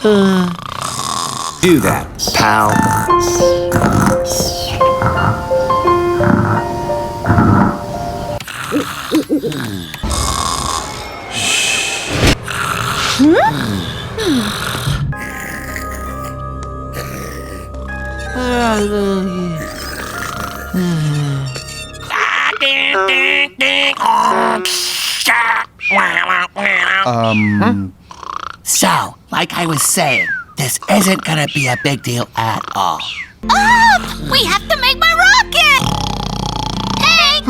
Do that, pal. So, like I was saying, this isn't gonna be a big deal at all. Up! We have to make my rocket! Hank!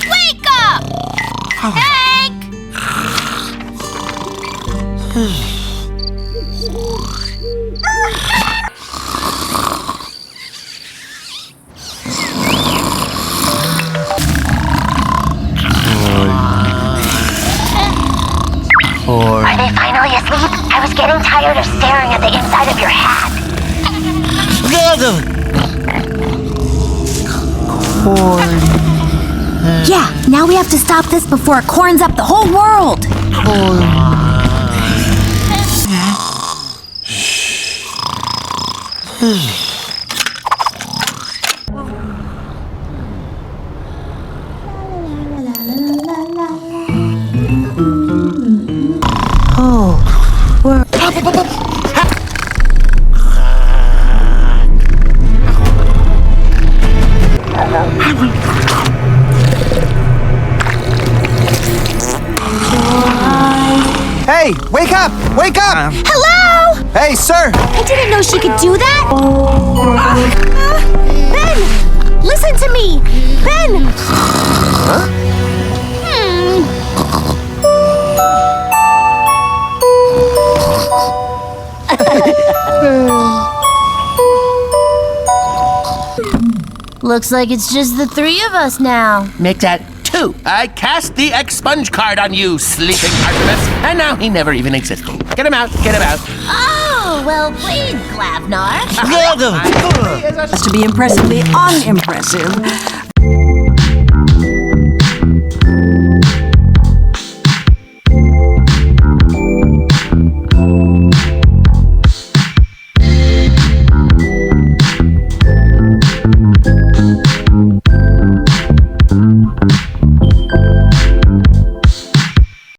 Wake up! Hank! Are they finally asleep? I was getting tired of staring at the inside of your hat. Yeah, now we have to stop this before it corns up the whole world. Hey, wake up! Wake up! Hello? Hey, sir! I didn't know she could do that. Ben! Listen to me! Ben! Looks like it's just the three of us now. Make that 2. I cast the expunge card on you, sleeping Artemis, and now he never even existed. Get him out, get him out. Oh, well played, Glavnar. Has to be impressively unimpressive.